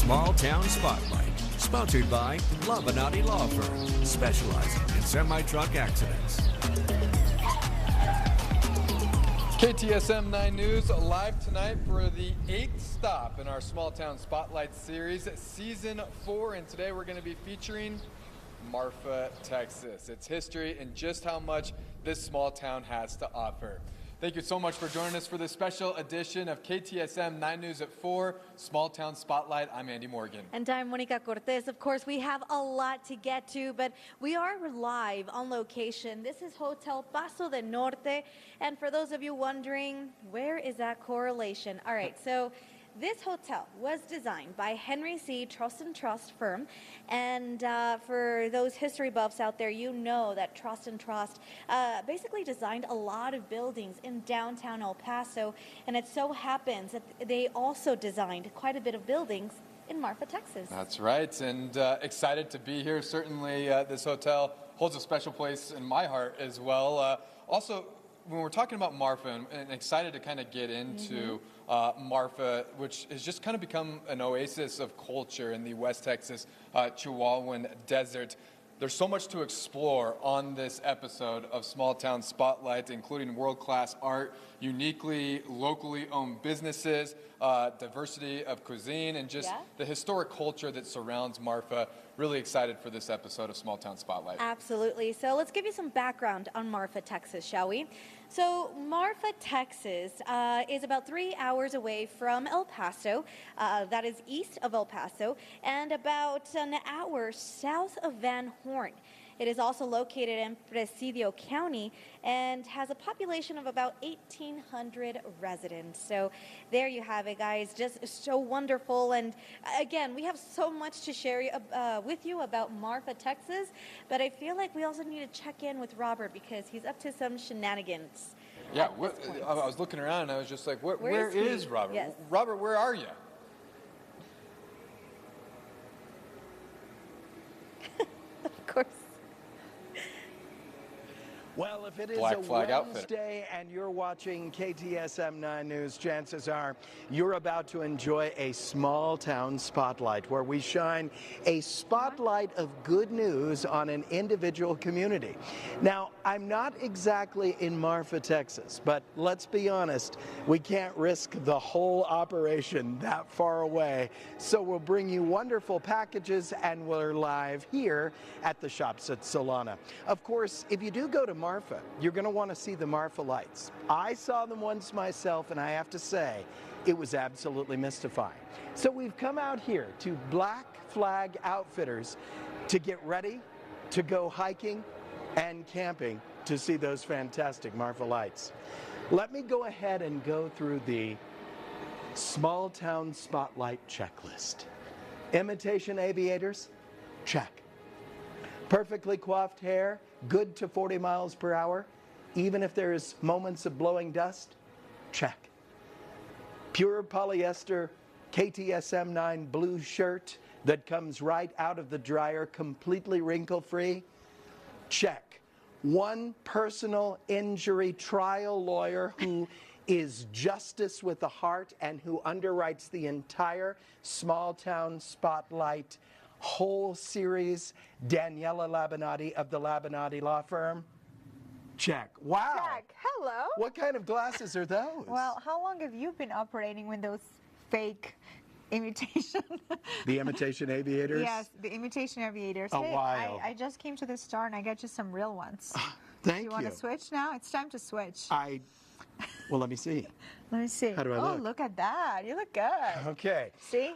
Small Town Spotlight, sponsored by Labinati Law Firm, specializing in semi-truck accidents. KTSM 9 News live tonight for the 8th stop in our Small Town Spotlight series, Season 4. And today we're going to be featuring Marfa, Texas. Its history and just how much this small town has to offer. Thank you so much for joining us for this special edition of KTSM 9 News at 4, Small Town Spotlight. I'm Andy Morgan. And I'm Monica Cortez. Of course, we have a lot to get to, but we are live on location. This is Hotel Paso del Norte. And for those of you wondering, where is that correlation? All right, so this hotel was designed by Henry C. Trust & Trust firm, and for those history buffs out there, you know that Trust & Trust basically designed a lot of buildings in downtown El Paso, and it so happens that they also designed quite a bit of buildings in Marfa, Texas. That's right, and excited to be here. Certainly this hotel holds a special place in my heart as well. Also, when we're talking about Marfa, and excited to kind of get into Marfa, which has just kind of become an oasis of culture in the West Texas Chihuahuan desert. There's so much to explore on this episode of Small Town Spotlight, including world-class art, uniquely locally owned businesses, diversity of cuisine, and just the historic culture that surrounds Marfa. Really excited for this episode of Small Town Spotlight. Absolutely. So let's give you some background on Marfa, Texas, shall we? So Marfa, Texas is about 3 hours away from El Paso. That is east of El Paso, and about an hour south of Van Horn. It is also located in Presidio County and has a population of about 1,800 residents. So there you have it, guys. Just so wonderful. And again, we have so much to share with you about Marfa, Texas. But I feel like we also need to check in with Robert because he's up to some shenanigans. Yeah, I was looking around and I was just like, where is Robert? Yes. Robert, where are you? Of course. Well, if it is Black a Flag Wednesday and you're watching KTSM 9 News, chances are you're about to enjoy a small town spotlight where we shine a spotlight of good news on an individual community. Now, I'm not exactly in Marfa, Texas, but let's be honest, we can't risk the whole operation that far away. So we'll bring you wonderful packages, and we're live here at the Shops at Solana. Of course, if you do go to Marfa, you're going to want to see the Marfa lights. I saw them once myself, and I have to say, it was absolutely mystifying. So we've come out here to Black Flag Outfitters to get ready to go hiking and camping to see those fantastic Marfa lights. Let me go ahead and go through the Small Town Spotlight checklist. Imitation aviators? Check. Perfectly coiffed hair, good to 40 miles per hour, even if there's moments of blowing dust? Check. Pure polyester KTSM 9 blue shirt that comes right out of the dryer, completely wrinkle-free? Check. One personal injury trial lawyer who is justice with a heart and who underwrites the entire Small Town Spotlight whole series, Daniela Labinati of the Labinati Law Firm? Check. Wow. Check. Hello. What kind of glasses are those? Well, how long have you been operating with those fake imitation? The imitation aviators? Yes, the imitation aviators. A hey, while. I just came to the store and I got you some real ones. Thank you. You want to switch now? It's time to switch. Well, let me see. Let me see. How do I Oh, look? look at that. You look good. Okay. See?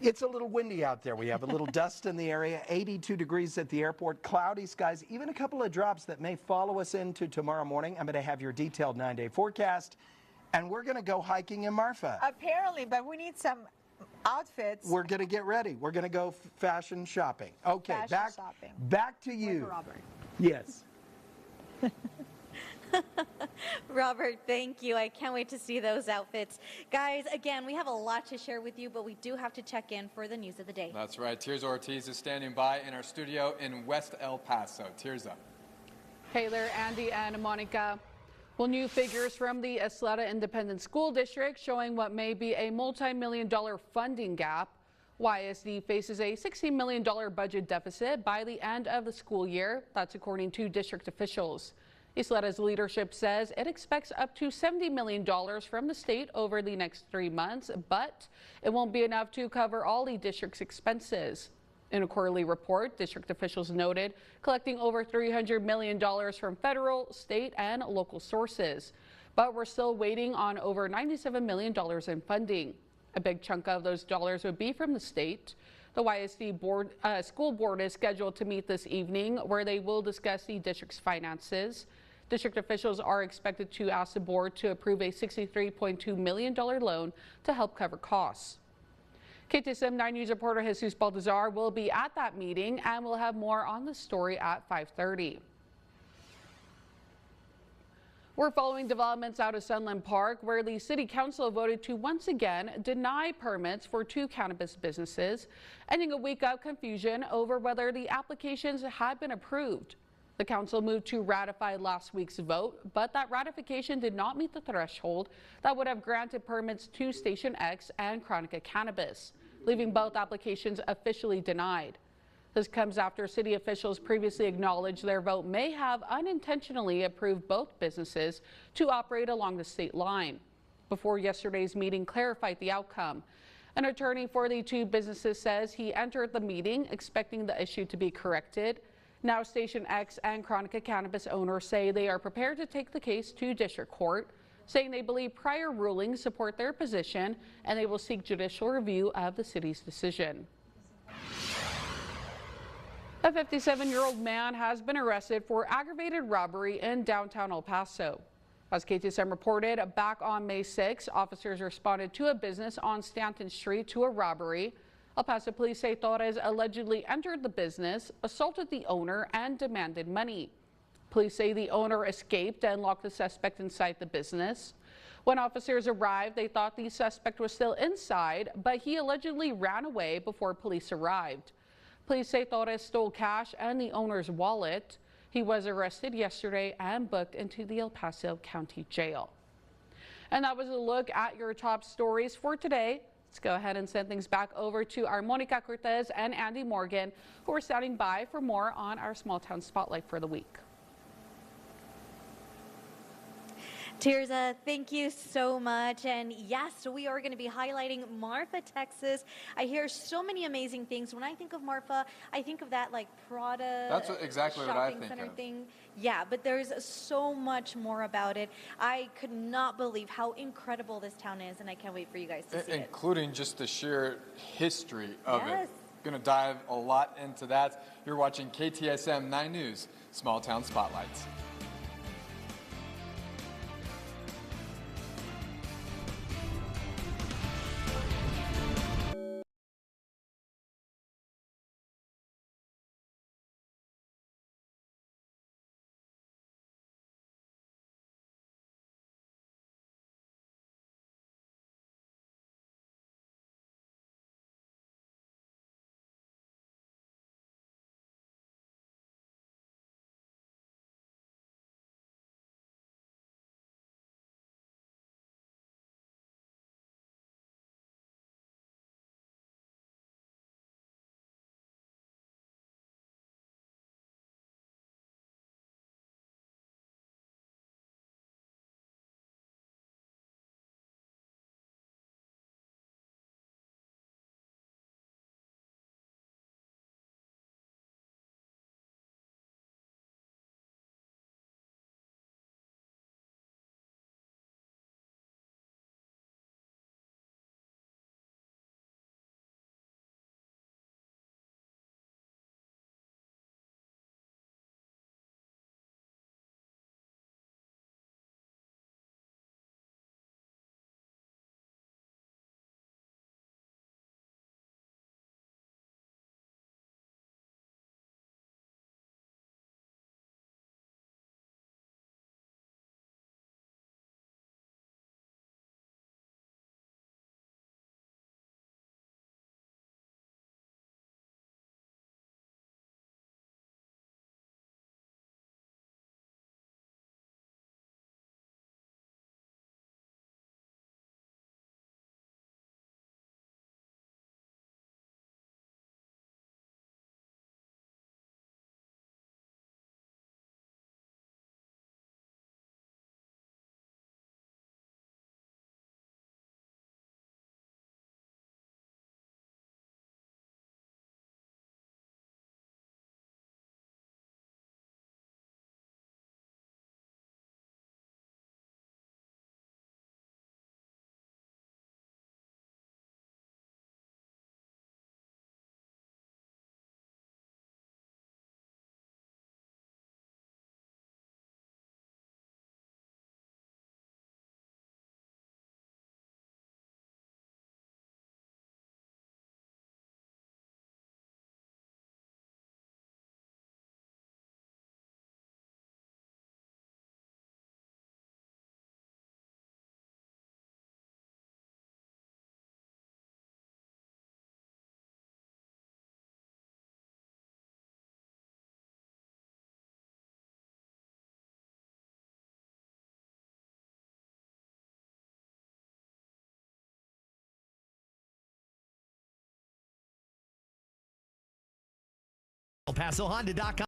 It's a little windy out there. We have a little dust in the area, 82 degrees at the airport, cloudy skies, even a couple of drops that may follow us into tomorrow morning. I'm going to have your detailed 9-day forecast, and we're going to go hiking in Marfa. Apparently, but we need some outfits. We're going to get ready. We're going to go fashion shopping. Okay, back to you. With Robert. Yes. Robert, thank you. I can't wait to see those outfits. Guys, again, we have a lot to share with you, but we do have to check in for the news of the day. That's right. Tirza Ortiz is standing by in our studio in West El Paso. Tirza. Hey there, Andy and Monica. Well, new figures from the Isleta Independent School District showing what may be a multi-million-dollar funding gap YSD faces a $16 million budget deficit by the end of the school year. That's according to district officials. Isletta's leadership says it expects up to $70 million from the state over the next 3 months, but it won't be enough to cover all the district's expenses. In a quarterly report, district officials noted collecting over $300 million from federal, state, and local sources. But we're still waiting on over $97 million in funding. A big chunk of those dollars would be from the state. The YSD school board is scheduled to meet this evening, where they will discuss the district's finances. District officials are expected to ask the board to approve a $63.2 million loan to help cover costs. KTSM 9 News reporter Jesus Baltazar will be at that meeting, and we'll have more on the story at 5:30. We're following developments out of Sunland Park, where the City Council voted to once again deny permits for 2 cannabis businesses, ending a week of confusion over whether the applications had been approved. The council moved to ratify last week's vote, but that ratification did not meet the threshold that would have granted permits to Station X and Chronica Cannabis, leaving both applications officially denied. This comes after city officials previously acknowledged their vote may have unintentionally approved both businesses to operate along the state line. Before yesterday's meeting clarified the outcome. An attorney for the 2 businesses says he entered the meeting expecting the issue to be corrected. Now Station X and Chronica Cannabis owners say they are prepared to take the case to district court, saying they believe prior rulings support their position and they will seek judicial review of the city's decision. A 57-year-old man has been arrested for aggravated robbery in downtown El Paso. As KTSM reported, back on May 6, officers responded to a business on Stanton Street to a robbery. El Paso police say Torres allegedly entered the business, assaulted the owner, and demanded money. Police say the owner escaped and locked the suspect inside the business. When officers arrived, they thought the suspect was still inside, but he allegedly ran away before police arrived. Police say Torres stole cash and the owner's wallet. He was arrested yesterday and booked into the El Paso County Jail. And that was a look at your top stories for today. Let's go ahead and send things back over to our Monica Cortez and Andy Morgan, who are standing by for more on our small town spotlight for the week. Tirza, thank you so much. And yes, we are going to be highlighting Marfa, Texas. I hear so many amazing things. When I think of Marfa, I think of that like Prada That's exactly what I think center of. thing. Yeah, but there's so much more about it. I could not believe how incredible this town is, and I can't wait for you guys to see it. Including just the sheer history of Yes. it. Going to dive a lot into that. You're watching KTSM 9 News, Small Town Spotlights. ElPasoHonda.com.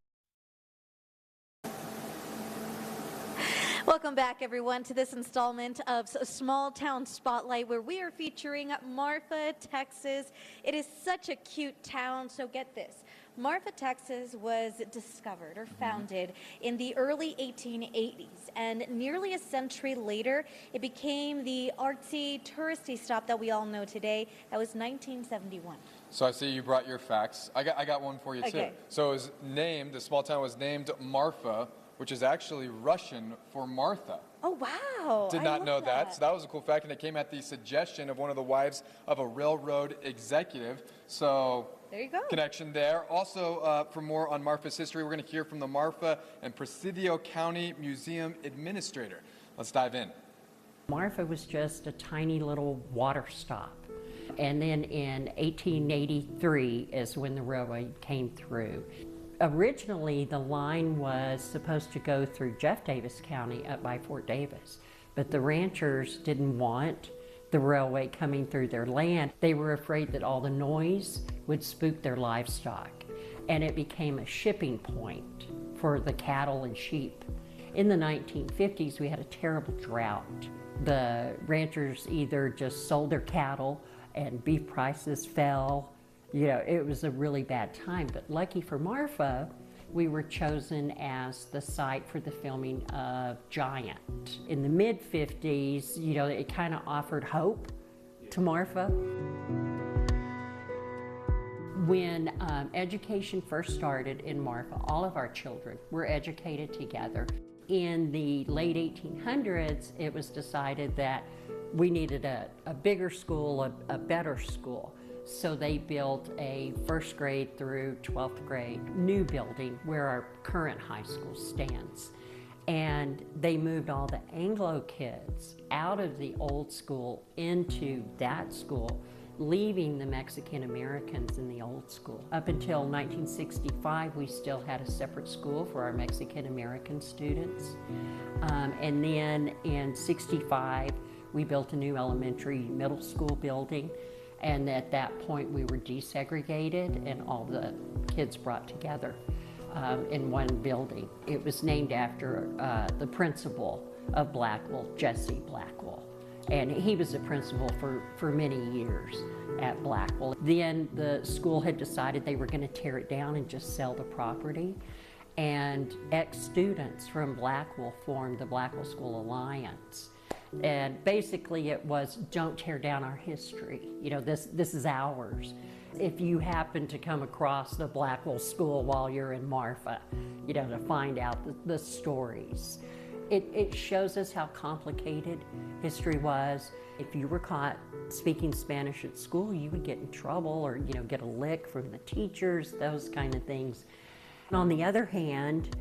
Welcome back, everyone, to this installment of Small Town Spotlight, where we are featuring Marfa, Texas. It is such a cute town, so get this. Marfa, Texas was discovered or founded in the early 1880s, and nearly a century later, it became the artsy, touristy stop that we all know today. That was 1971. So I see you brought your facts. I got one for you, Okay. too. So it was named, the small town was named Marfa, which is actually Russian for Martha. Oh, wow. Did I not love know that. So that was a cool fact, and it came at the suggestion of one of the wives of a railroad executive. So There you go. connection there. Also, for more on Marfa's history, we're going to hear from the Marfa and Presidio County Museum Administrator. Let's dive in. Marfa was just a tiny little water stop. And then in 1883 is when the railway came through. Originally, the line was supposed to go through Jeff Davis County up by Fort Davis, but the ranchers didn't want the railway coming through their land. They were afraid that all the noise would spook their livestock, and it became a shipping point for the cattle and sheep. In the 1950s, we had a terrible drought. The ranchers either just sold their cattle and beef prices fell. You know, it was a really bad time, but lucky for Marfa, we were chosen as the site for the filming of Giant. In the mid-50s, you know, it kind of offered hope to Marfa. When education first started in Marfa, all of our children were educated together. In the late 1800s, it was decided that we needed a bigger school, a better school. So they built a first grade through 12th grade new building where our current high school stands. And they moved all the Anglo kids out of the old school into that school, leaving the Mexican Americans in the old school. Up until 1965, we still had a separate school for our Mexican American students. And then in 65, we built a new elementary middle school building. And at that point, we were desegregated and all the kids brought together in one building. It was named after the principal of Blackwell, Jesse Blackwell. And he was the principal for many years at Blackwell. Then the school had decided they were going to tear it down and just sell the property. And ex-students from Blackwell formed the Blackwell School Alliance. And basically it was, don't tear down our history. You know, this is ours. If you happen to come across the Blackwell School while you're in Marfa, you know, to find out the stories. It shows us how complicated history was. If you were caught speaking Spanish at school, you would get in trouble or, you know, get a lick from the teachers, those kind of things. And on the other hand,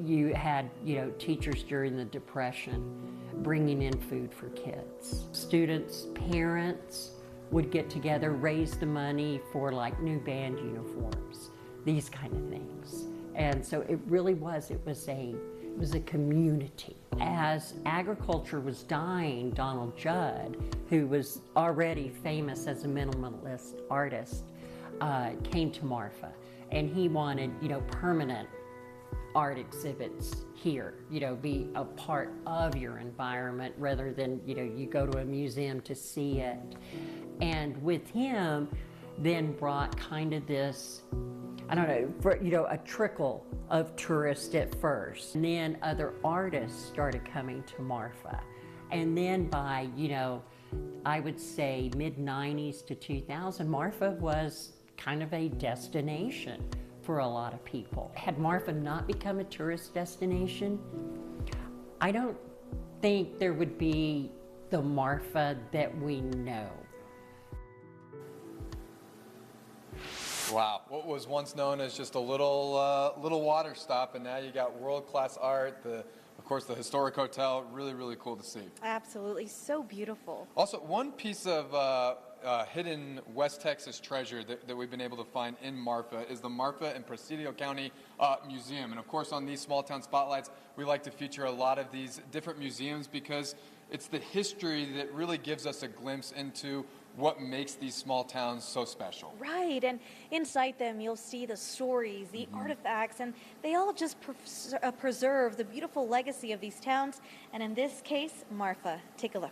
you had, you know, teachers during the Depression bringing in food for kids. Students, parents would get together, raise the money for like new band uniforms, these kind of things. And so it really was, it was a community. As agriculture was dying, Donald Judd, who was already famous as a minimalist artist, came to Marfa, and he wanted, you know, permanent art exhibits here, you know, be a part of your environment rather than, you know, you go to a museum to see it. And with him, then brought kind of this, I don't know, for, you know, a trickle of tourists at first. And then other artists started coming to Marfa. And then by, you know, I would say mid-90s to 2000, Marfa was kind of a destination for a lot of people. Had Marfa not become a tourist destination, I don't think there would be the Marfa that we know. Wow, what was once known as just a little water stop, and now you got world-class art, of course the historic hotel, really, really cool to see. Absolutely, so beautiful. Also, one piece of hidden West Texas treasure that we've been able to find in Marfa is the Marfa and Presidio County Museum. And of course, on these small town spotlights, we like to feature a lot of these different museums because it's the history that really gives us a glimpse into what makes these small towns so special. Right, and inside them you'll see the stories, the artifacts, and they all just preserve the beautiful legacy of these towns, and in this case, Marfa. Take a look.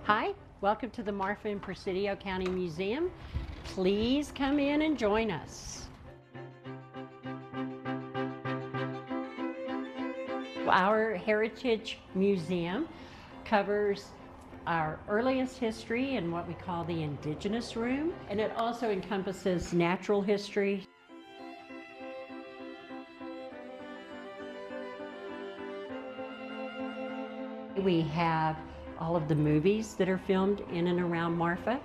Hi, welcome to the Marfa and Presidio County Museum. Please come in and join us. Our Heritage Museum covers our earliest history in what we call the Indigenous Room, and it also encompasses natural history. We have all of the movies that are filmed in and around Marfa.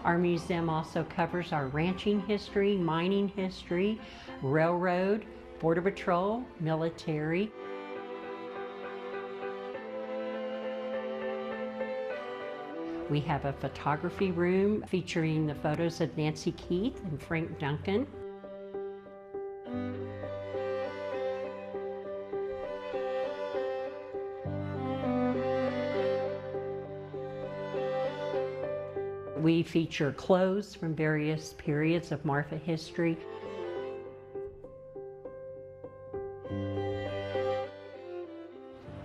Our museum also covers our ranching history, mining history, railroad, border patrol, military. We have a photography room featuring the photos of Nancy Keith and Frank Duncan. We feature clothes from various periods of Marfa history.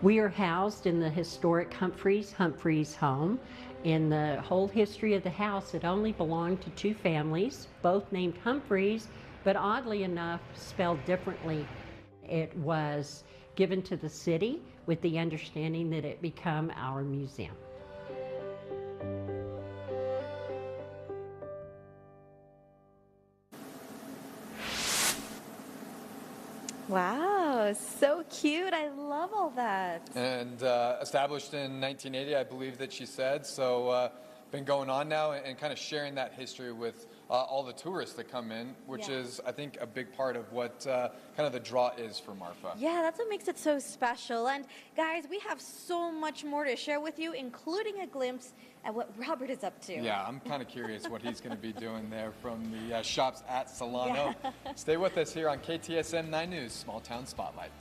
We are housed in the historic Humphreys home. In the whole history of the house, it only belonged to two families, both named Humphreys, but oddly enough, spelled differently. It was given to the city with the understanding that it become our museum. Wow, so cute. I love all that. And established in 1980, I believe that she said. So been going on now and kind of sharing that history with all the tourists that come in, which is, I think, a big part of what kind of the draw is for Marfa. Yeah, that's what makes it so special. And guys, we have so much more to share with you, including a glimpse at what Robert is up to. Yeah, I'm kind of curious what he's going to be doing there from the shops at Solano. Stay with us here on KTSM 9 News, Small Town Spotlight.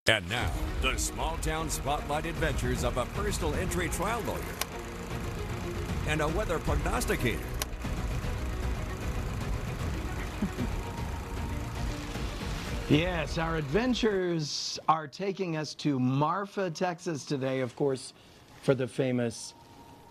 And now, the small-town spotlight adventures of a personal injury trial lawyer and a weather prognosticator. Yes, our adventures are taking us to Marfa, Texas today, of course, for the famous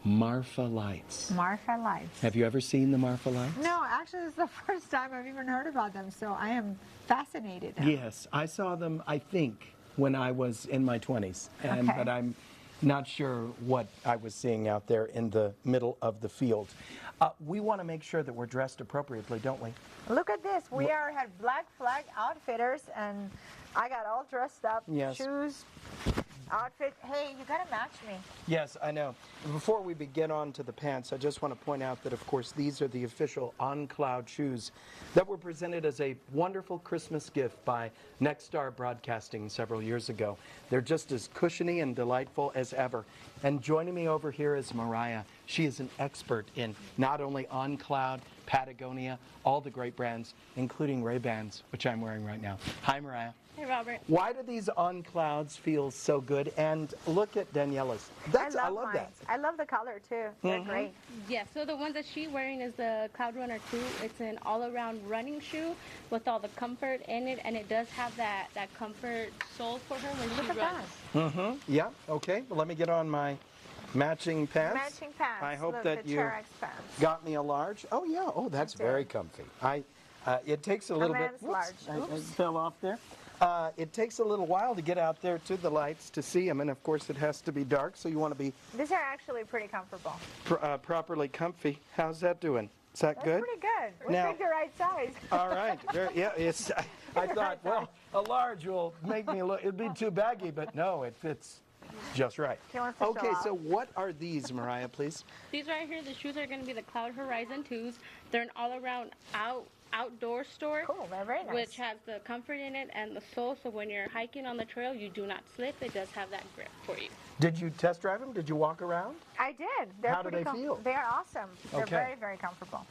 Marfa lights. Marfa lights. Have you ever seen the Marfa lights? No, actually, it's the first time I've even heard about them, so I am fascinated now. Yes, I saw them, I think, when I was in my 20s, Okay. but I'm not sure what I was seeing out there in the middle of the field. We want to make sure that we're dressed appropriately, don't we? Look at this. We had Black Flag Outfitters, and I got all dressed up. Yes. Shoes, outfit. Hey, you got to match me. Yes, I know. Before we begin on to the pants, I just want to point out that, of course, these are the official On Cloud shoes that were presented as a wonderful Christmas gift by Nexstar Broadcasting several years ago. They're just as cushiony and delightful as ever. And joining me over here is Mariah. She is an expert in not only On Cloud, Patagonia, all the great brands, including Ray-Bans, which I'm wearing right now. Hi, Mariah. Hey, Robert. Why do these On Clouds feel so good? And look at Daniela's. I love mine. that. I love the color, too. They're great. Yeah, so the one that she's wearing is the Cloud Runner 2. It's an all-around running shoe with all the comfort in it, and it does have that comfort sole for her when she Look at runs. that. Yeah, okay. Well, let me get on my matching pants. Matching pants. I hope Look, that the you Terex pants. got me a large. Oh, yeah. Oh, that's very comfy. It takes a little bit. man's large. I fell off there. It takes a little while to get out there to the lights to see them, and of course it has to be dark, so you want to be These are actually pretty comfortable. properly comfy. How's that doing? Is that That's good? pretty good. We Now- picked the right size. All right. Yeah, I thought, well, a large will make me look, it'd be too baggy, but no, it fits just right. He wants to show Okay, off. so what are these, Mariah, please? These right here, the shoes are going to be the Cloud Horizon 2s. They're an all-around outdoor store. Cool, they're very nice. Which has the comfort in it and the sole, so when you're hiking on the trail, you do not slip. It does have that grip for you. Did you test drive them? Did you walk around? I did. They're How do pretty they feel? They're awesome. They're Okay. very, very comfortable.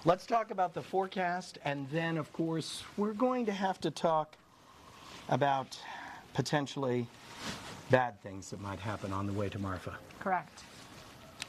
Let's talk about the forecast, and then, of course, we're going to have to talk about potentially bad things that might happen on the way to Marfa. Correct.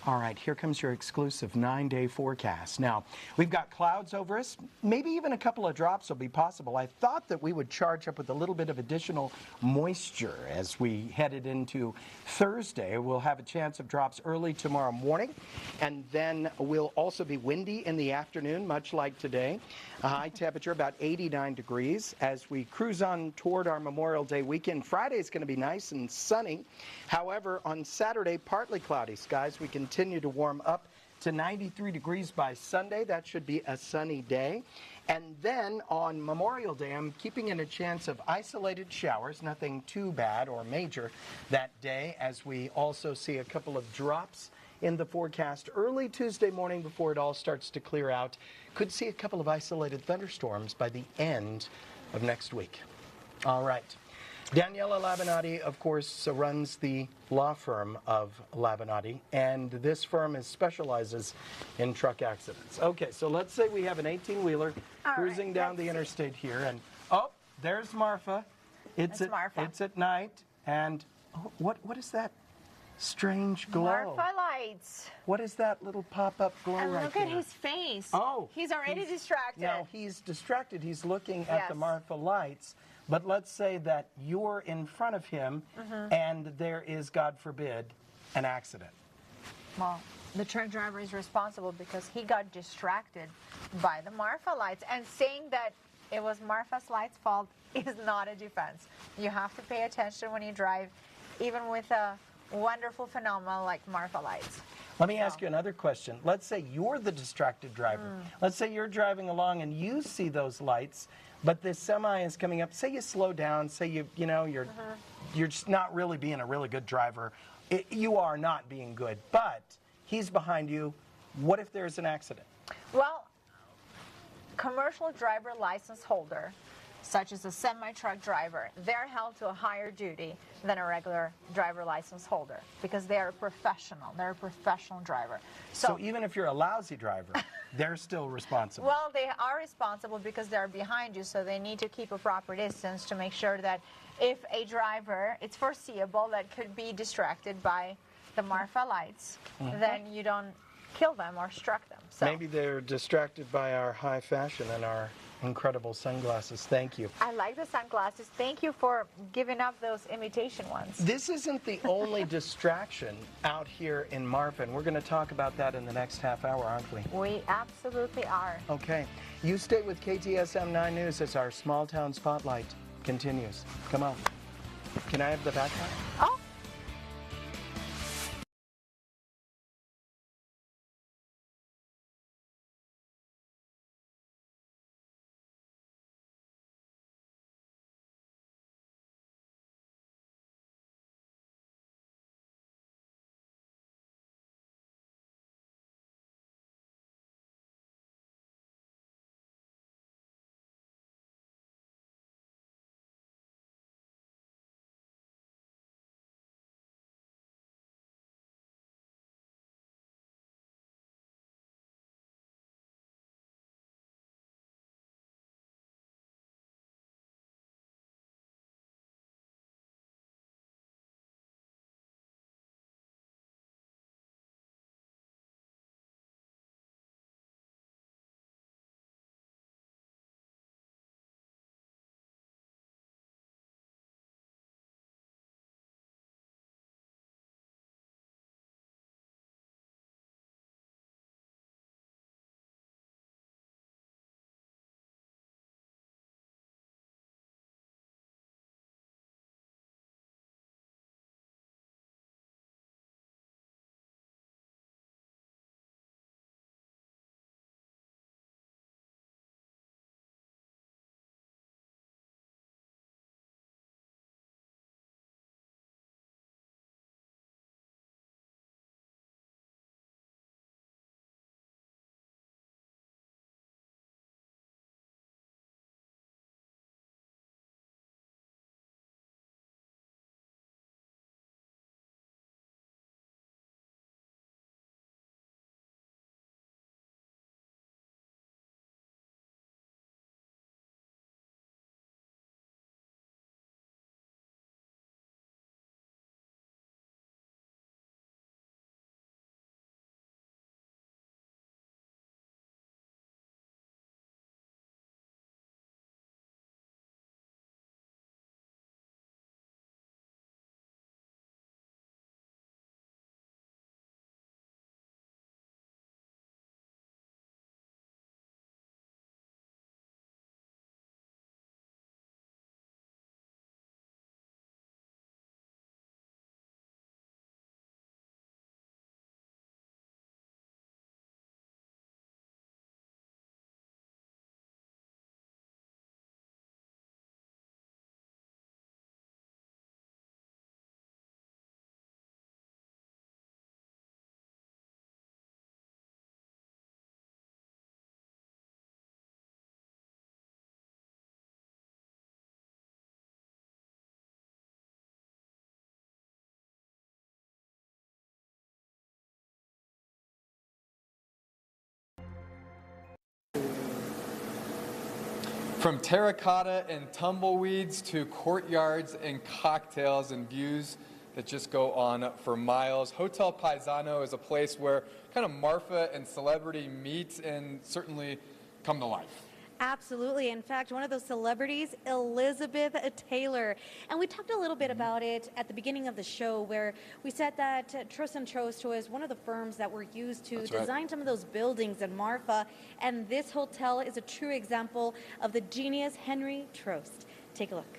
All right, here comes your exclusive 9-day forecast. Now, we've got clouds over us. Maybe even a couple of drops will be possible. I thought that we would charge up with a little bit of additional moisture as we headed into Thursday. We'll have a chance of drops early tomorrow morning, and then we'll also be windy in the afternoon, much like today. A high temperature about 89 degrees as we cruise on toward our Memorial Day weekend. Friday is going to be nice and sunny. However, on Saturday, partly cloudy skies. We continue to warm up to 93 degrees by Sunday. That should be a sunny day. And then on Memorial Day, I'm keeping in a chance of isolated showers, nothing too bad or major that day, as we also see a couple of drops in the forecast early Tuesday morning before it all starts to clear out. Could see a couple of isolated thunderstorms by the end of next week. All right. Daniela Labinati, of course, runs the law firm of Labinati, and this firm specializes in truck accidents. Okay, so let's say we have an 18-wheeler cruising down the interstate here, and oh, there's Marfa. It's Marfa. It's at night, and oh, what is that strange glow? Marfa lights. What is that little pop-up glow And right look there? at his face. Oh, He's already distracted. Now, he's distracted. He's looking at the Yes. Marfa lights. But let's say that you're in front of him and there is, God forbid, an accident. Well, the truck driver is responsible because he got distracted by the Marfa lights. And saying that it was Marfa's lights' fault is not a defense. You have to pay attention when you drive, even with a wonderful phenomenon like Marfa lights. Let me ask you another question. Let's say you're the distracted driver. Let's say you're driving along and you see those lights, but this semi is coming up. Say you slow down. Say you're just not really being a really good driver. You are not being good, but he's behind you. What if there's an accident? Well, commercial driver license holder such as a semi-truck driver, they're held to a higher duty than a regular driver license holder because they are a professional. They're a professional driver. So even if you're a lousy driver, they're still responsible. Well, they are responsible because they're behind you, so they need to keep a proper distance to make sure that if a driver, it's foreseeable that could be distracted by the Marfa lights, then you don't kill them or struck them. So maybe they're distracted by our high fashion and our incredible sunglasses. Thank you. I like the sunglasses. Thank you for giving up those imitation ones. This isn't the only distraction out here in Marfa, and we're going to talk about that in the next half hour, aren't we? We absolutely are. Okay. You stay with KTSM 9 News as our small town spotlight continues. Come on. Can I have the background? Oh. From terracotta and tumbleweeds to courtyards and cocktails and views that just go on for miles, Hotel Paisano is a place where kind of Marfa and celebrity meet and certainly come to life. Absolutely. In fact, one of those celebrities, Elizabeth Taylor. And we talked a little bit about it at the beginning of the show where we said that Trost & Trost was one of the firms that were used to design some of those buildings in Marfa. And this hotel is a true example of the genius Henry Trost. Take a look.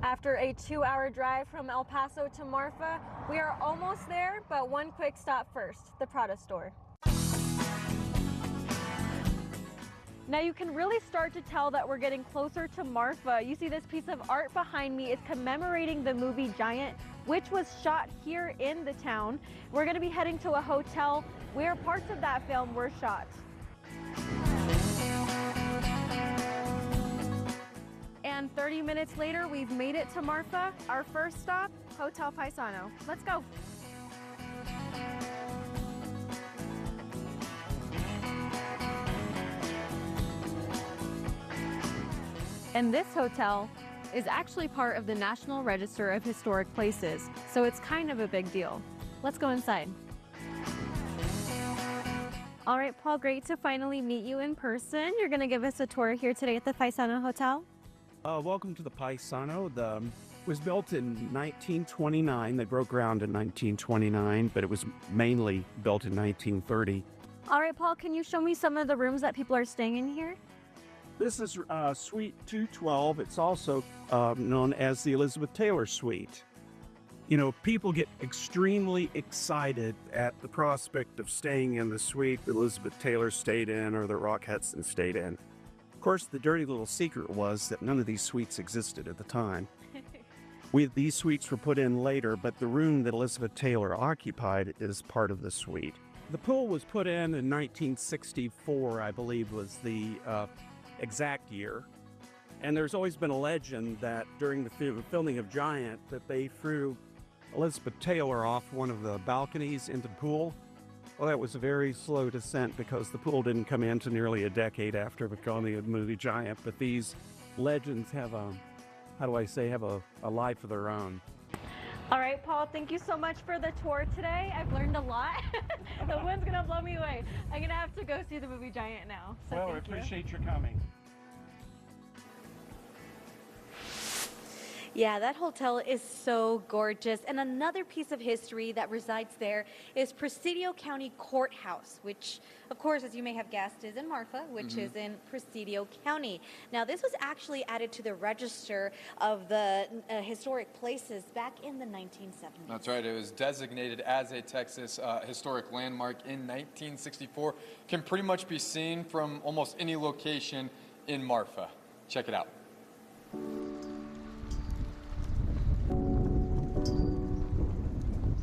After a 2-hour drive from El Paso to Marfa, we are almost there, but one quick stop first, the Prada store. Now you can really start to tell that we're getting closer to Marfa. You see this piece of art behind me is commemorating the movie Giant, which was shot here in the town. We're going to be heading to a hotel where parts of that film were shot. 30 minutes later, we've made it to Marfa. Our first stop, Hotel Paisano. Let's go. And this hotel is actually part of the National Register of Historic Places, so it's kind of a big deal. Let's go inside. All right, Paul, great to finally meet you in person. You're going to give us a tour here today at the Paisano Hotel. Welcome to the Paisano. It was built in 1929. They broke ground in 1929, but it was mainly built in 1930. All right, Paul, can you show me some of the rooms that people are staying in here? This is Suite 212. It's also known as the Elizabeth Taylor Suite. You know, people get extremely excited at the prospect of staying in the suite that Elizabeth Taylor stayed in or that Rock Hudson stayed in. Of course, the dirty little secret was that none of these suites existed at the time. These suites were put in later, but the room that Elizabeth Taylor occupied is part of the suite. The pool was put in 1964, I believe was the exact year. And there's always been a legend that during the filming of Giant that they threw Elizabeth Taylor off one of the balconies into the pool. Well, that was a very slow descent because the pool didn't come in to nearly a decade after becoming a movie Giant. But these legends have a life of their own. All right, Paul, thank you so much for the tour today. I've learned a lot. The wind's gonna blow me away. I'm gonna have to go see the movie Giant now. So Well, I appreciate your coming. Yeah, that hotel is so gorgeous. And another piece of history that resides there is Presidio County Courthouse, which, of course, as you may have guessed, is in Marfa, which is in Presidio County. Now, this was actually added to the register of the historic places back in the 1970s. That's right. It was designated as a Texas historic landmark in 1964. Can pretty much be seen from almost any location in Marfa. Check it out.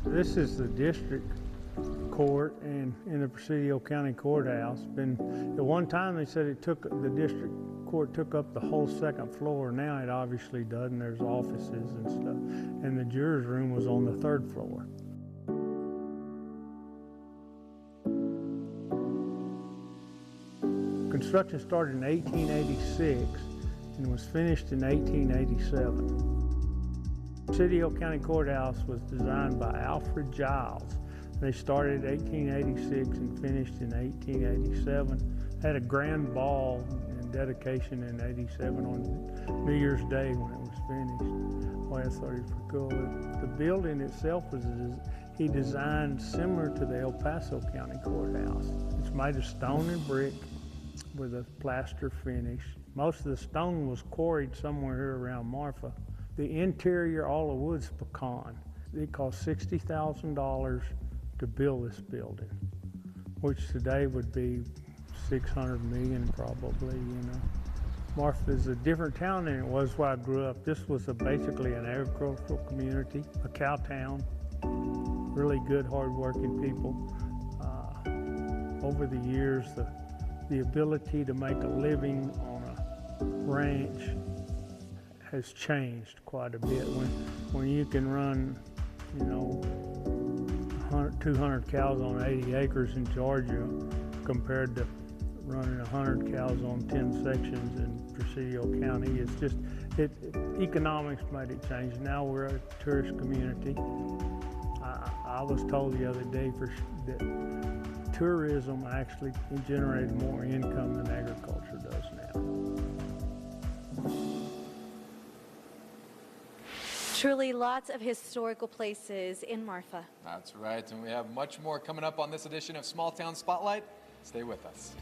This is the district court in the Presidio County Courthouse. At one time they said the district court took up the whole second floor. Now it obviously doesn't. There's offices and stuff. And the jurors' room was on the third floor. Construction started in 1886 and was finished in 1887. Presidio County Courthouse was designed by Alfred Giles. They started in 1886 and finished in 1887. Had a grand ball and dedication in 87 on New Year's Day when it was finished. Well, I thought it was pretty cool. The building itself he designed similar to the El Paso County Courthouse. It's made of stone and brick with a plaster finish. Most of the stone was quarried somewhere here around Marfa. The interior, all of wood's pecan. It cost $60,000 to build this building, which today would be $600 million probably, you know. Marfa is a different town than it was where I grew up. This was basically an agricultural community, a cow town, really good, hard-working people. Over the years, the ability to make a living on a ranch has changed quite a bit. When you can run, you know, 200 cows on 80 acres in Georgia compared to running 100 cows on 10 sections in Presidio County, it's just, economics made it change. Now we're a tourist community. I was told the other day that tourism actually generated more income than agriculture does now. Truly lots of historical places in Marfa. That's right, and we have much more coming up on this edition of Small Town Spotlight. Stay with us.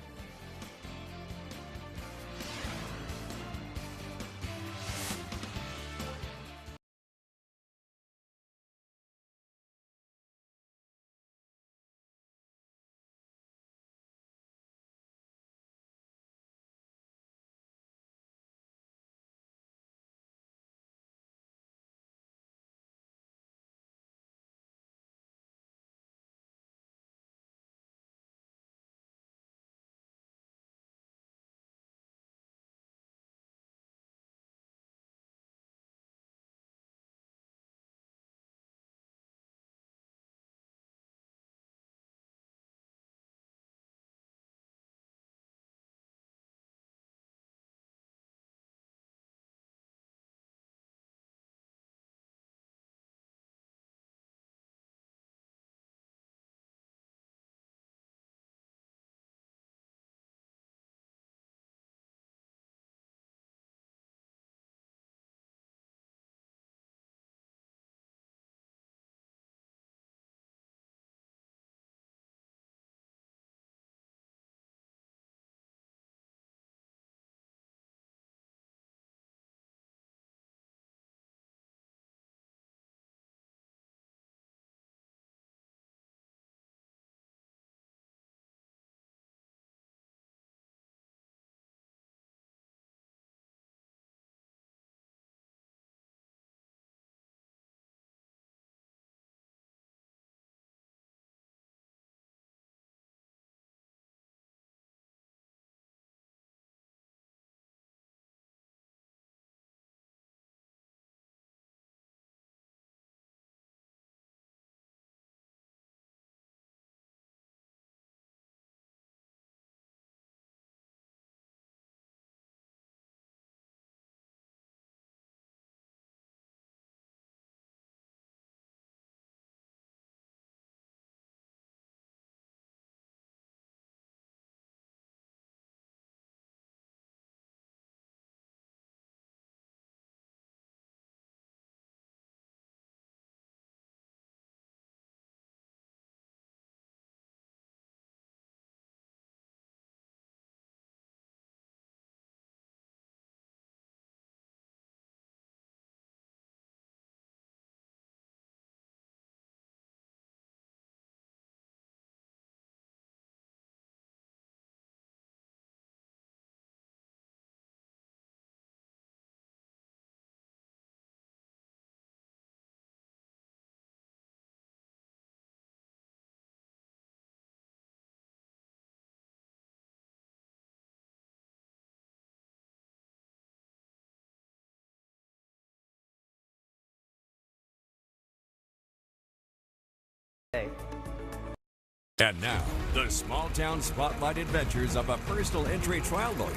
And now, the small town spotlight adventures of a personal injury trial lawyer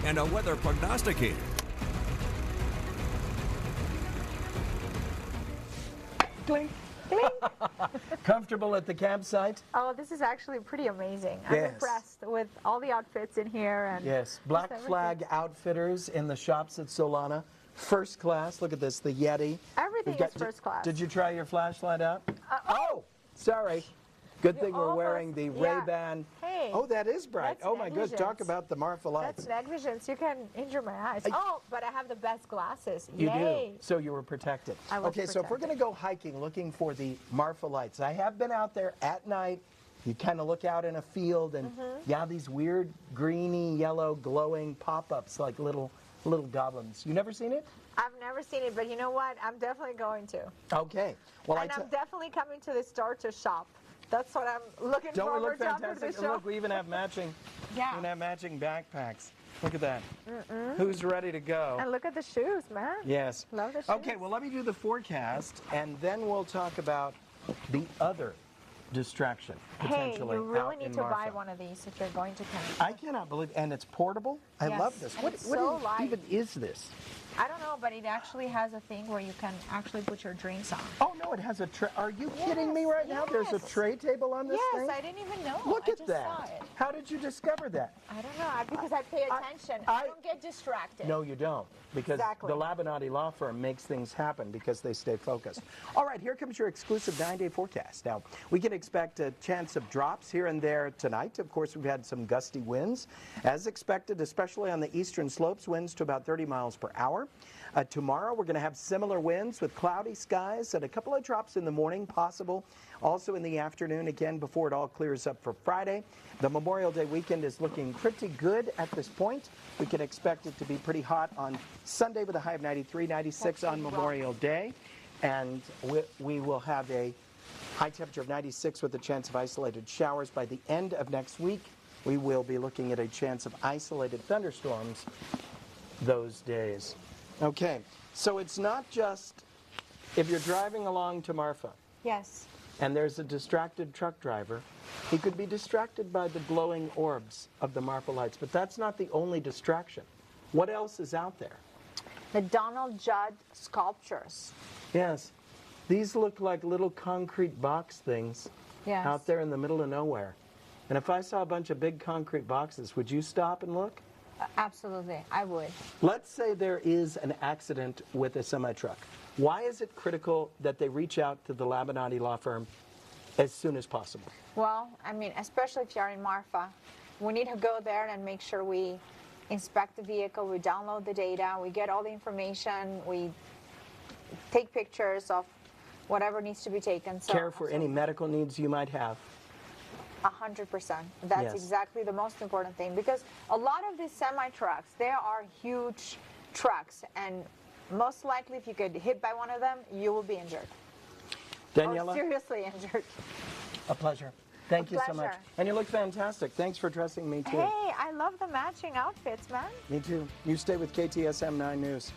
and a weather prognosticator. Clink. Comfortable at the campsite? Oh, this is actually pretty amazing. I'm Yes. impressed with all the outfits in here. And Yes. Black just Flag Outfitters in the shops at Solana. First class. Look at this, the Yeti. Everything We've is first class. Did you try your flashlight out? Oh, sorry. Good thing we're wearing the yeah. Ray-Ban. Hey, Oh, that is bright. that's Oh my good. Talk negligence. about the Marfa lights. That's negligence. You can injure my eyes. Oh, but I have the best glasses. You Yay. do. So you were protected. I was okay, so if we're going protected. to go hiking looking for the Marfa lights, I have been out there at night. You kind of look out in a field and yeah, these weird greeny yellow glowing pop-ups like little goblins. You never seen it? I've never seen it, but you know what? I'm definitely going to. Okay. Well, And I'm definitely coming to the store to shop. That's what I'm looking don't we forward look to after fantastic? the show. Look, we even have matching. Yeah. We even have matching backpacks. Look at that. Who's ready to go? And look at the shoes, man. Yes. Love the shoes. Okay, well, let me do the forecast, and then we'll talk about the other distraction Hey, potentially you really out need in to buy Marfa. one of these if you're going to Canada. I cannot believe, and it's portable. I Yes, love this. and What, it's what so is- light. even is this? I don't know, but it actually has a thing where you can actually put your drinks on. Oh no, it has a tray. Are you kidding me right now? There's a yes. tray table on this Yes, thing? I didn't even know. Look I at just that. saw it. How did you discover that? I don't know, because I pay attention. I don't get distracted. No, you don't, because Exactly. the Labinati law firm makes things happen because they stay focused. All right, here comes your exclusive 9-day forecast. Now, we can expect a chance of drops here and there tonight. Of course, we've had some gusty winds, as expected, especially on the eastern slopes, winds to about 30 miles per hour. Tomorrow, we're going to have similar winds with cloudy skies and a couple of drops in the morning possible. Also in the afternoon, again, before it all clears up for Friday. The Memorial Day weekend is looking pretty good at this point. We can expect it to be pretty hot on Sunday with a high of 93, 96 on Memorial Day. And we will have a high temperature of 96 with a chance of isolated showers. By the end of next week, we will be looking at a chance of isolated thunderstorms those days. Okay, so it's not just if you're driving along to Marfa Yes. and there's a distracted truck driver, he could be distracted by the glowing orbs of the Marfa lights, but that's not the only distraction. What else is out there? The Donald Judd sculptures. Yes, these look like little concrete box things Yes. out there in the middle of nowhere. And if I saw a bunch of big concrete boxes, would you stop and look? Absolutely, I would. Let's say there is an accident with a semi-truck. Why is it critical that they reach out to the Labinati law firm as soon as possible? Well, I mean, especially if you're in Marfa, we need to go there and make sure we inspect the vehicle, we download the data, we get all the information, we take pictures of whatever needs to be taken. So Care for any medical needs you might have. 100%. That's Yes. exactly the most important thing, because a lot of these semi-trucks, they are huge trucks, and most likely if you get hit by one of them, you will be injured. Daniela, Or seriously injured. a pleasure. Thank you so much. pleasure. And you look fantastic. Thanks for dressing me too. Hey, I love the matching outfits, man. Me too. You stay with KTSM 9 News.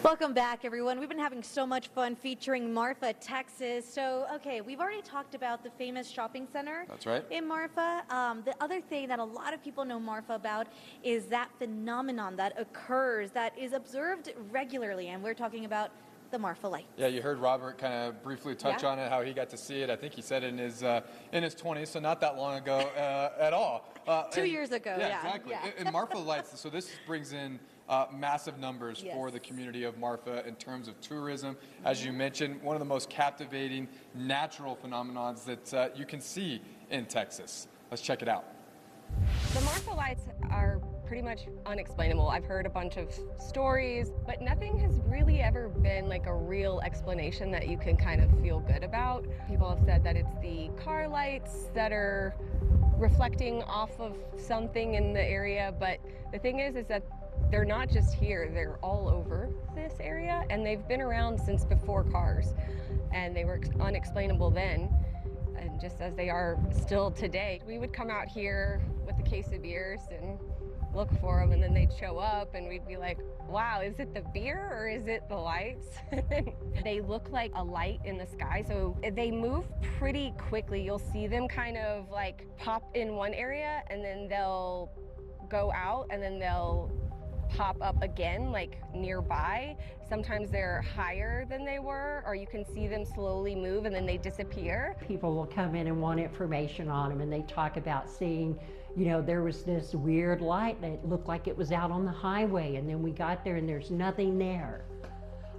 Welcome back, everyone. We've been having so much fun featuring Marfa, Texas. So, okay, we've already talked about the famous shopping center. That's right. In Marfa. The other thing that a lot of people know Marfa about is that phenomenon that occurs, that is observed regularly, and we're talking about the Marfa lights. Yeah, you heard Robert kind of briefly touch on it, how he got to see it. I think he said it in his 20s, so not that long ago at all. 2 years ago, yeah. Exactly. Yeah. And Marfa lights, so this brings in massive numbers for the community of Marfa in terms of tourism. As you mentioned, one of the most captivating natural phenomenons that you can see in Texas. Let's check it out. The Marfa lights are pretty much unexplainable. I've heard a bunch of stories, but nothing has really ever been like a real explanation that you can kind of feel good about. People have said that it's the car lights that are reflecting off of something in the area, but the thing is that they're not just here, they're all over this area, and they've been around since before cars, and they were unexplainable then, and just as they are still today. We would come out here with a case of beers and look for them, and then they'd show up, and we'd be like, wow, is it the beer or is it the lights? They look like a light in the sky, so they move pretty quickly. You'll see them kind of like pop in one area, and then they'll go out, and then they'll pop up again, like nearby. Sometimes they're higher than they were, or you can see them slowly move and then they disappear. People will come in and want information on them, and they talk about seeing, you know, there was this weird light and it looked like it was out on the highway, and then we got there and there's nothing there.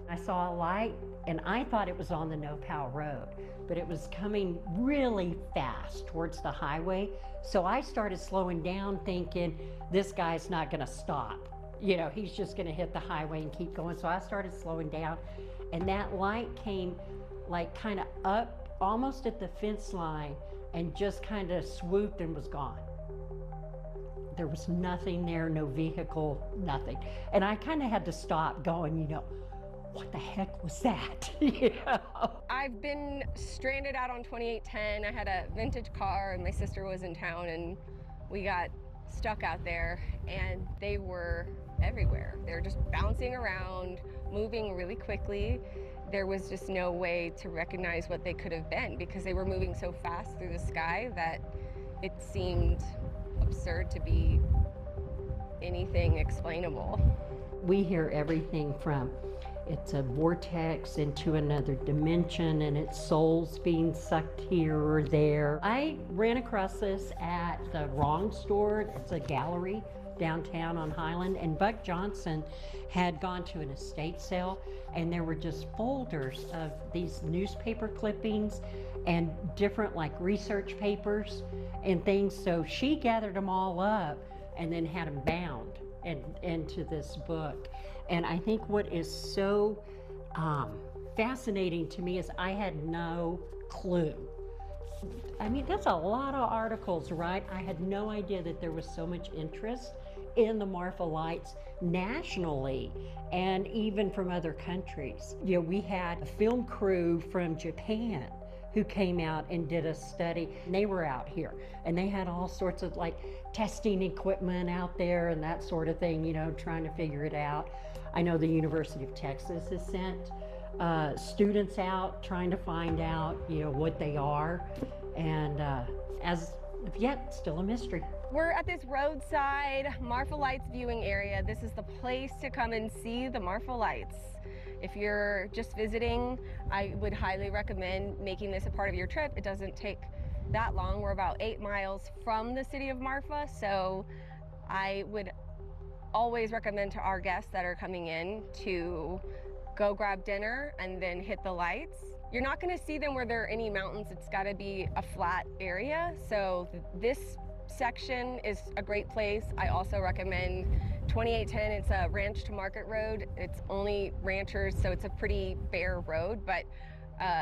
I saw a light and I thought it was on the No Pow Road, but it was coming really fast towards the highway. So I started slowing down thinking, this guy's not gonna stop. You know, he's just gonna hit the highway and keep going. So I started slowing down, and that light came like kind of up almost at the fence line and just kind of swooped and was gone. There was nothing there, no vehicle, nothing. And I kind of had to stop going, you know, what the heck was that? You know? I've been stranded out on 2810. I had a vintage car and my sister was in town, and we got stuck out there, and they were everywhere. They were just bouncing around, moving really quickly. There was just no way to recognize what they could have been because they were moving so fast through the sky that it seemed absurd to be anything explainable. We hear everything from it's a vortex into another dimension and it's souls being sucked here or there. I ran across this at the Wrong store. It's a gallery downtown on Highland, and Buck Johnson had gone to an estate sale, and there were just folders of these newspaper clippings and different like research papers and things. So she gathered them all up and then had them bound into this book. And I think what is so fascinating to me is I had no clue. I mean, that's a lot of articles, right? I had no idea that there was so much interest in the Marfa lights nationally and even from other countries. You know, we had a film crew from Japan who came out and did a study. They were out here and they had all sorts of like testing equipment out there and that sort of thing, you know, trying to figure it out. I know the University of Texas has sent students out trying to find out, you know, what they are. And as of yet, still a mystery. We're at this roadside Marfa Lights viewing area. This is the place to come and see the Marfa Lights. If you're just visiting, I would highly recommend making this a part of your trip. It doesn't take that long. We're about 8 miles from the city of Marfa, so I would always recommend to our guests that are coming in to go grab dinner and then hit the lights. You're not going to see them where there are any mountains. It's got to be a flat area, so this section is a great place. I also recommend 2810. It's a ranch to market road. It's only ranchers, so it's a pretty bare road, but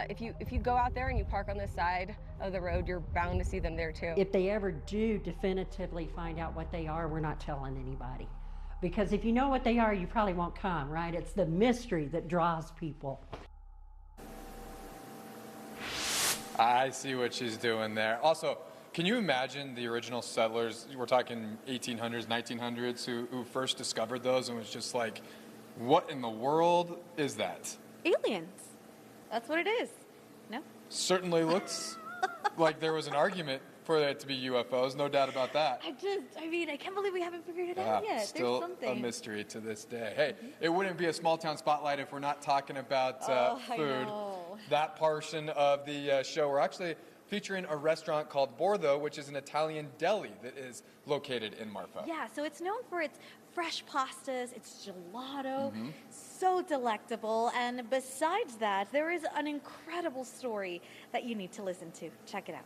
if you go out there and you park on the side of the road, you're bound to see them there too. If they ever do definitively find out what they are, we're not telling anybody. Because if you know what they are, you probably won't come, right? It's the mystery that draws people. I see what she's doing there. Also, can you imagine the original settlers, we're talking 1800s, 1900s, who first discovered those and was just like, What in the world is that? Aliens. That's what it is. No? Certainly looks like there was an argument for it to be UFOs, no doubt about that. I can't believe we haven't figured it out yet. Still There's something. a mystery to this day. Hey, it wouldn't be a small town spotlight if we're not talking about food. I know. That portion of the show, we're actually featuring a restaurant called Bordo, which is an Italian deli that is located in Marfa. Yeah, so it's known for its fresh pastas, its gelato, so delectable. And besides that, there is an incredible story that you need to listen to. Check it out.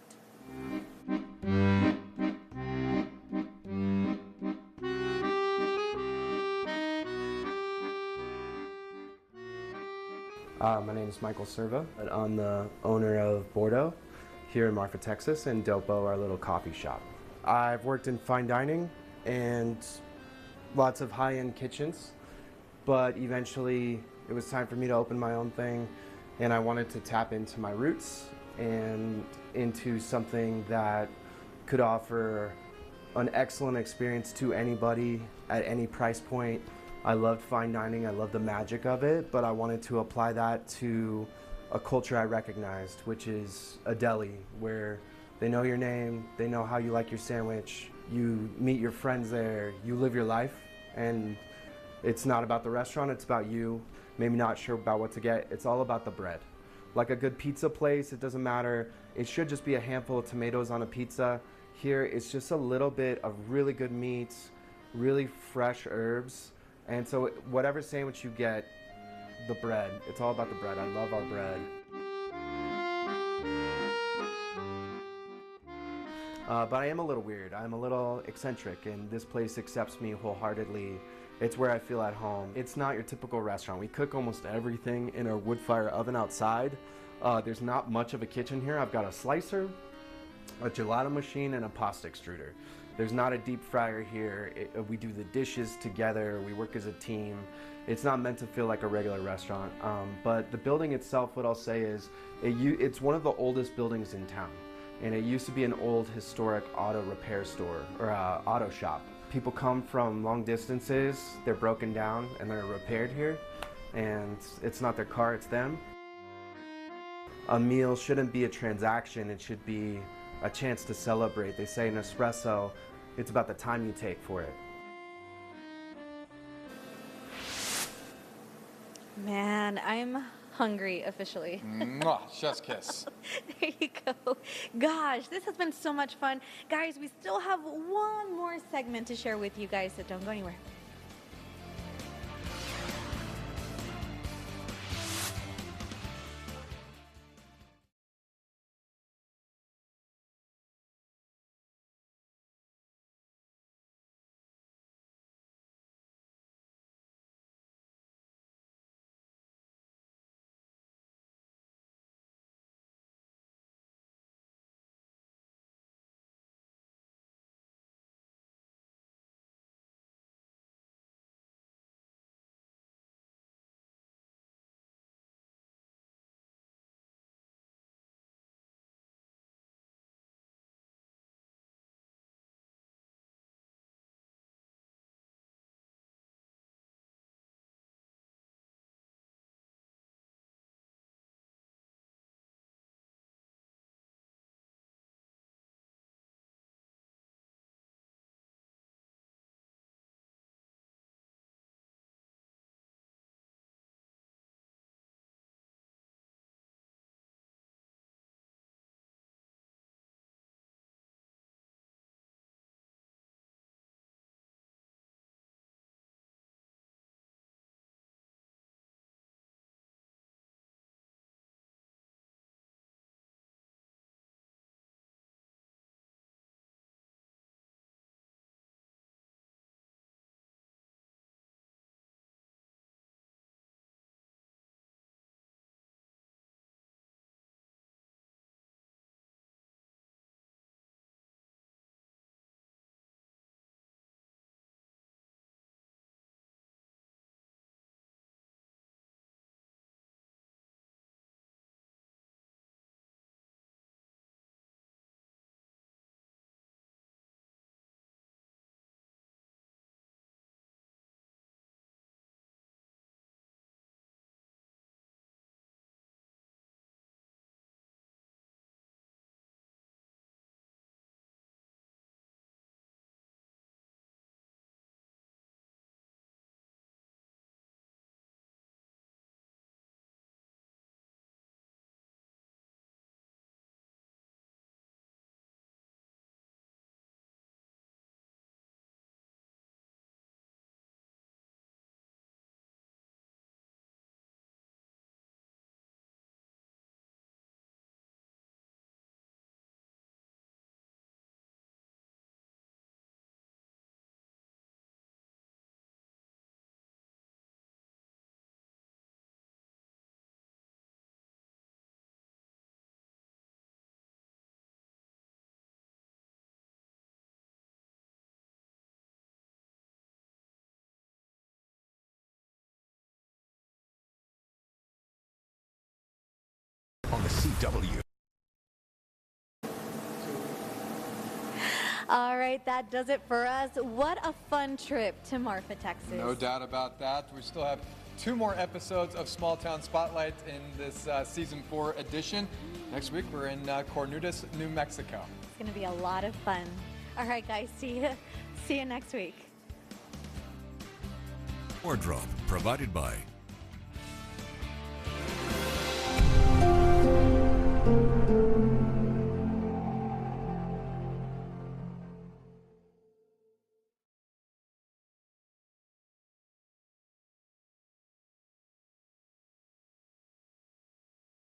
My name is Michael Serva. I'm the owner of Bordo here in Marfa, Texas, and Dopo, our little coffee shop. I've worked in fine dining and lots of high-end kitchens, but eventually it was time for me to open my own thing, and I wanted to tap into my roots and into something that could offer an excellent experience to anybody at any price point. I loved fine dining, I loved the magic of it, but I wanted to apply that to a culture I recognized, which is a deli, where they know your name, they know how you like your sandwich, you meet your friends there, you live your life, and it's not about the restaurant, it's about you. Maybe not sure about what to get, it's all about the bread. Like a good pizza place, it doesn't matter, it should just be a handful of tomatoes on a pizza. Here, it's just a little bit of really good meats, really fresh herbs, and so whatever sandwich you get, the bread, it's all about the bread. I love our bread. But I am a little weird. I'm a little eccentric, and this place accepts me wholeheartedly. It's where I feel at home. It's not your typical restaurant. We cook almost everything in our wood fire oven outside. There's not much of a kitchen here. I've got a slicer, a gelato machine, and a pasta extruder. There's not a deep fryer here. We do the dishes together. We work as a team. It's not meant to feel like a regular restaurant. But the building itself, what I'll say is, it's one of the oldest buildings in town. And it used to be an old historic auto repair store or auto shop. People come from long distances, they're broken down and they're repaired here. And it's not their car, it's them. A meal shouldn't be a transaction, it should be a chance to celebrate. They say an espresso, it's about the time you take for it. Man, I'm hungry officially. Mwah, chef's kiss. There you go. Gosh, this has been so much fun. Guys, we still have one more segment to share with you guys, so don't go anywhere. W. All right, that does it for us. What a fun trip to Marfa, Texas. No doubt about that. We still have 2 more episodes of Small Town Spotlight in this season 4 edition. Next week we're in Cornudas, New Mexico. It's going to be a lot of fun. All right, guys, see you next week. Wardrobe provided by